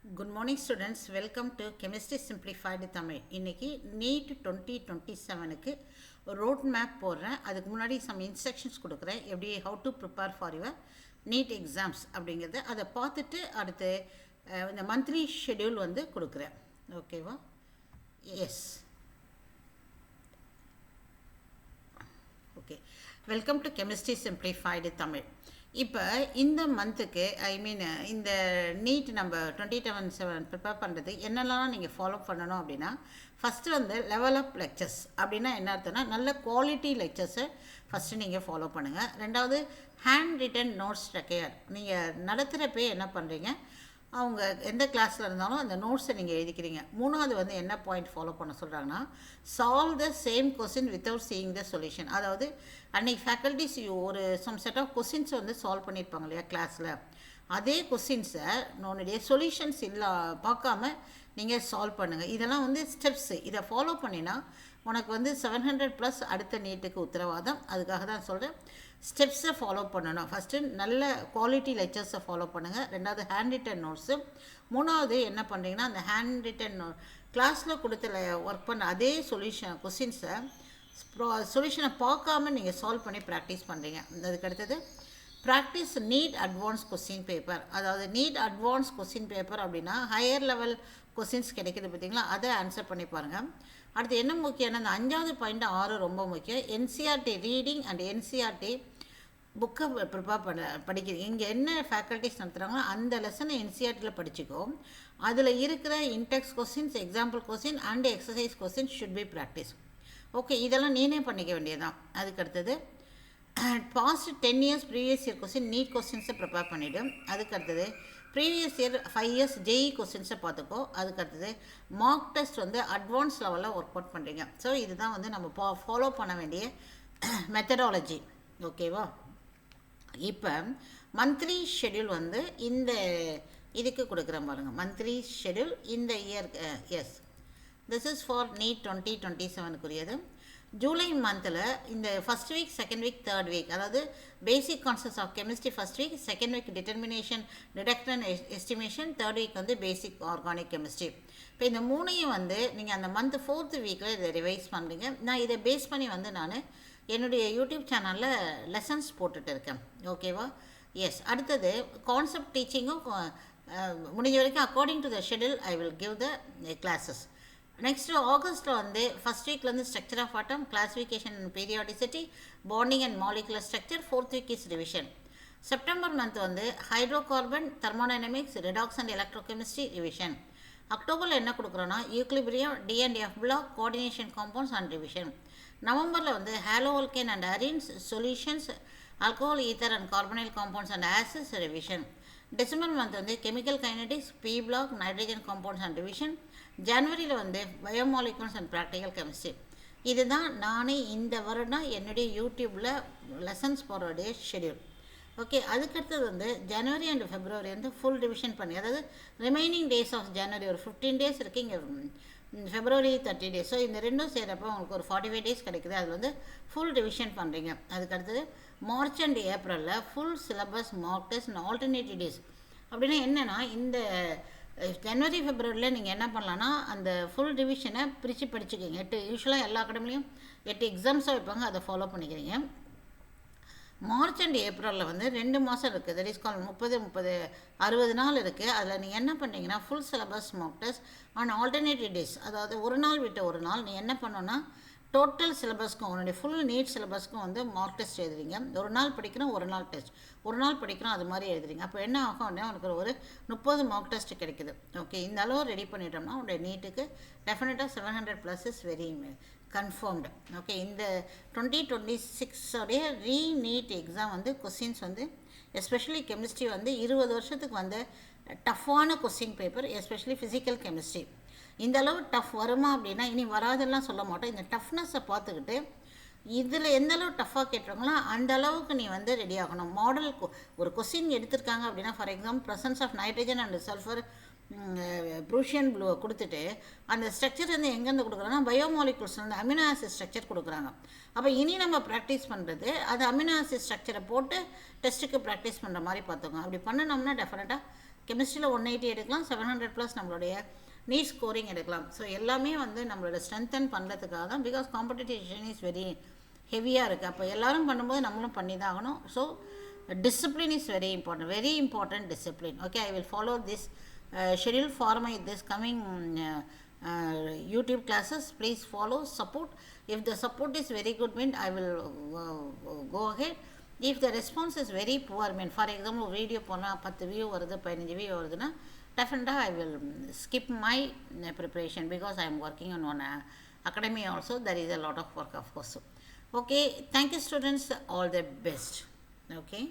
Good morning students, welcome to Chemistry Simplified Tamil. இன்னைக்கு NEET 2027க்கு road map போடுறேன். அதுக்கு முன்னாடி some instructions கொடுக்குறேன். எப்படி how to prepare for your NEET exams அப்படிங்கிறது அதை பார்த்துட்டு அடுத்து இந்த monthly schedule வந்து கொடுக்குறேன். ஓகேவா? Yes. Okay, welcome to chemistry simplified Tamil. இப்போ இந்த மந்த்துக்கு இந்த நீட் நம்ம 2027 ப்ரிப்பேர் பண்ணுறது என்னெல்லாம் நீங்கள் ஃபாலோ பண்ணணும் அப்படின்னா, ஃபஸ்ட்டு வந்து லெவல் அப் லெக்சர்ஸ் அப்படின்னா என்ன அர்த்தம்னா நல்ல குவாலிட்டி லெக்சர்ஸை ஃபஸ்ட்டு நீங்கள் ஃபாலோ பண்ணுங்கள். ரெண்டாவது ஹேண்ட் ரிட்டன் நோட்ஸ் ரெக்கையர். நீங்கள் நடத்துகிறப்பே என்ன பண்ணுறீங்க, அவங்க எந்த கிளாஸில் இருந்தாலும் அந்த நோட்ஸை நீங்கள் எழுதிக்கிறீங்க. மூணாவது வந்து என்ன பாயிண்ட் ஃபாலோ பண்ண சொல்கிறாங்கன்னா, solve the same question without seeing the solution. அதாவது அன்றைக்கி ஃபேக்கல்ட்டிஸ் ஒரு சம் செட் ஆஃப் கொஸ்டின்ஸை வந்து சால்வ் பண்ணியிருப்பாங்க இல்லையா கிளாஸில், அதே கொஸ்டின்ஸை உன்னுடைய சொல்யூஷன்ஸ் பார்க்காம நீங்கள் சால்வ் பண்ணுங்கள். இதெல்லாம் வந்து ஸ்டெப்ஸு. இதை ஃபாலோ பண்ணினா உனக்கு வந்து 700+ அடுத்த நீட்டுக்கு உத்தரவாதம். அதுக்காக தான் சொல்கிறேன், ஸ்டெப்ஸை ஃபாலோ பண்ணணும். ஃபஸ்ட்டு நல்ல குவாலிட்டி லெக்சர்ஸை ஃபாலோ பண்ணுங்கள். ரெண்டாவது ஹேண்ட் ரிட்டன் நோட்ஸு. மூணாவது என்ன பண்ணுறீங்கன்னா, அந்த ஹேண்ட் ரிட்டன் கிளாஸில் கொடுத்த ஒர்க் பண்ண அதே கொஸ்டின்ஸை சொல்யூஷனை பார்க்காம நீங்கள் சால்வ் பண்ணி ப்ராக்டிஸ் பண்ணுறீங்க. அதுக்கு அடுத்தது practice NEET advance question paper. அதாவது நீட் அட்வான்ஸ் கொஸ்டின் பேப்பர் அப்படின்னா ஹையர் லெவல் கொஸ்டின்ஸ் கிடைக்கிது பார்த்தீங்களா, அதை ஆன்சர் பண்ணி பாருங்கள். அடுத்து என்ன முக்கியம்னா, அந்த 5வது பாயிண்ட் 6 ரொம்ப முக்கியம். என்சிஆர்டி ரீடிங் அண்ட் என்சிஆர்டி புக்கை படிக்கிறீங்க. இங்கே என்ன ஃபேக்கல்ட்டிஸ் நடத்துகிறாங்களோ அந்த லெசனை என்சிஆர்டியில் படிச்சுக்கோ. அதில் இருக்கிற intext questions, example question and exercise question should be practice. Okay, இதெல்லாம் நீனே பண்ணிக்க வேண்டியதான். அதுக்கு அடுத்தது past 10 years previous year question NEET கொஸ்டின்ஸை ப்ரிப்பேர் பண்ணிவிடும். அதுக்கு அடுத்தது ப்ரீவியஸ் இயர் 5 இயர்ஸ் ஜேஇ கொஸ்டின்ஸை பார்த்துக்கோ. அதுக்கு அடுத்தது மார்க் டெஸ்ட் வந்து அட்வான்ஸ் லெவலில் ஒர்க் அவுட் பண்ணுறீங்க. ஸோ இதுதான் வந்து நம்ம ஃபாலோ பண்ண வேண்டிய மெத்தடாலஜி. ஓகேவா? இப்போ மந்த்லி ஷெட்யூல் வந்து இந்த இதுக்கு கொடுக்குறேன் பாருங்கள். மந்த்லி ஷெட்யூல் இந்த year. Yes, this is for NEET 2027க்குரியது. ஜூலை மந்தில் இந்த first week, second week, third week, அதாவது basic concepts of chemistry first week, second week determination, detection, estimation, third week வந்து பேசிக் ஆர்கானிக் கெமிஸ்ட்ரி. இப்போ இந்த மூணையும் வந்து நீங்கள் அந்த மந்த் 4th வீக்கில் இதை ரிவைஸ் பண்ணுறீங்க. நான் இதை பேஸ் பண்ணி வந்து நான் என்னுடைய யூடியூப் சேனலில் லெசன்ஸ் போட்டுட்டு இருக்கேன். ஓகேவா? எஸ். அடுத்தது கான்செப்ட் டீச்சிங்கும் முடிஞ்ச வரைக்கும் according to the schedule I will give the classes. Next ஆகஸ்ட்டில் வந்து ஃபஸ்ட் வீக்லேருந்து structure of atom, classification and periodicity, bonding and molecular structure, 4th week is revision. September month வந்து hydrocarbon, thermodynamics, redox and electrochemistry revision. அக்டோபரில் என்ன கொடுக்குறோன்னா equilibrium, D N D F block, coordination compounds and revision. நவம்பரில் வந்து haloalkane and arenes, solutions, alcohol, ether and carbonyl compounds and acids revision. December month வந்து chemical kinetics, P block, nitrogen compounds and revision. ஜனவரியில் வந்து biomolecules and practical chemistry. இதுதான் நானே இந்த வருடம் என்னுடைய யூடியூப்பில் லெசன்ஸ் போடுறடைய ஷெட்யூல். ஓகே, அதுக்கடுத்தது வந்து ஜனவரி அண்ட் ஃபெப்ரவரி வந்து ஃபுல் ரிவிஷன் பண்ணி, அதாவது ரிமைனிங் டேஸ் ஆஃப் ஜனவரி ஒரு 15 டேஸ் இருக்குது, இங்கே ஃபெப்ரவரி 30 டேஸ். ஸோ இந்த ரெண்டும் செய்கிறப்போ உங்களுக்கு ஒரு 45 டேஸ் கிடைக்குது. அதில் வந்து ஃபுல் ரிவிஷன் பண்ணுறீங்க. அதுக்கடுத்தது மார்ச் அண்ட் ஏப்ரலில் full syllabus, mark test and alternative days. அப்படின்னா என்னென்னா, இந்த ஜனவரி ஃபெப்ரவரியில் நீங்கள் என்ன பண்ணலான்னா அந்த ஃபுல் ரிவிஷனை பிரித்து படிச்சுக்கிங்க. 8 யூஸ்வலாக எல்லா அகாடமிலையும் 8 எக்ஸாம்ஸாக வைப்பாங்க, அதை ஃபாலோ பண்ணிக்கிறீங்க. மார்ச் அண்ட் ஏப்ரலில் வந்து 2 மாதம் இருக்குது. தட் இஸ் கால் 60 நாள் இருக்குது. அதில் நீங்கள் என்ன பண்ணுறீங்கன்னா full syllabus, mark test and alternative days. அதாவது ஒரு நாள் விட்டு ஒரு நாள் நீ என்ன பண்ணணுன்னா டோட்டல் சிலபஸ்க்கும் உன்னுடைய ஃபுல் நீட் சிலபஸ்க்கும் வந்து மார்க் டெஸ்ட் எழுதுறீங்க. ஒரு நாள் படிக்கிறோம், ஒரு நாள் டெஸ்ட், ஒரு நாள் படிக்கிறோம், அது மாதிரி எழுதுறீங்க. அப்போ என்ன ஆகும் அப்படின்னா உனக்கு ஒரு 30 மார்க் டெஸ்ட் கிடைக்குது. ஓகே, இந்த அளவு ரெடி பண்ணிட்டோம்னா உடைய நீட்டுக்கு டெஃபினட்டாக 700+ இஸ் வெரி கன்ஃபார்ம்டு. ஓகே, இந்த 2026 ரீநீட் எக்ஸாம் வந்து கொஸ்டின்ஸ் வந்து எஸ்பெஷலி கெமிஸ்ட்ரி வந்து 20 வருஷத்துக்கு வந்து டஃப்பான question paper, especially physical chemistry. இந்த அளவு டஃப் வருமா அப்படின்னா இனி வராதெல்லாம் சொல்ல மாட்டோம். இந்த டஃப்னஸை பார்த்துக்கிட்டு இதில் எந்த அளவு டஃப்பாக கேட்டுறாங்களோ அந்த அளவுக்கு நீ வந்து ரெடி ஆகணும். மாடல் ஒரு கொஸ்டின் எடுத்திருக்காங்க அப்படின்னா, for example presence of nitrogen and sulphur, Prussian blue கொடுத்துட்டு அந்த ஸ்ட்ரக்சர் வந்து எங்கேருந்து கொடுக்குறாங்கன்னா பயோமாலிகுல்ஸ் வந்து அமினோ ஆசிட் ஸ்ட்ரக்சர் கொடுக்குறாங்க. அப்போ இனி நம்ம ப்ராக்டிஸ் பண்ணுறது அது அமினோ ஆசிட் ஸ்ட்ரக்சரை போட்டு டெஸ்ட்டுக்கு ப்ராக்டிஸ் பண்ணுற மாதிரி பார்த்துக்கோங்க. அப்படி பண்ணினோம்னா டெஃபினட்டாக கெமிஸ்ட்ரியில் 180 எடுக்கலாம், 700 ப்ளஸ் நம்மளுடைய நீட் ஸ்கோரிங் எடுக்கலாம். ஸோ எல்லாமே வந்து நம்மளோட ஸ்ட்ரென்தன் பண்ணுறதுக்காக தான், பிகாஸ் காம்படிஷன் இஸ் வெரி ஹெவியாக இருக்குது. அப்போ எல்லோரும் பண்ணும்போது நம்மளும் பண்ணி தான் ஆகணும். So discipline is very important discipline. Okay, I will follow this schedule for this coming YouTube classes. Please follow, support. If the support is very good, mean I will go ahead. If the response is very poor, mean for example video pona 10 view varudhu 15 view varuduna, definitely I will skip my preparation, because I am working on one academy also. There is a lot of work, of course. Okay, thank you students, all the best. Okay.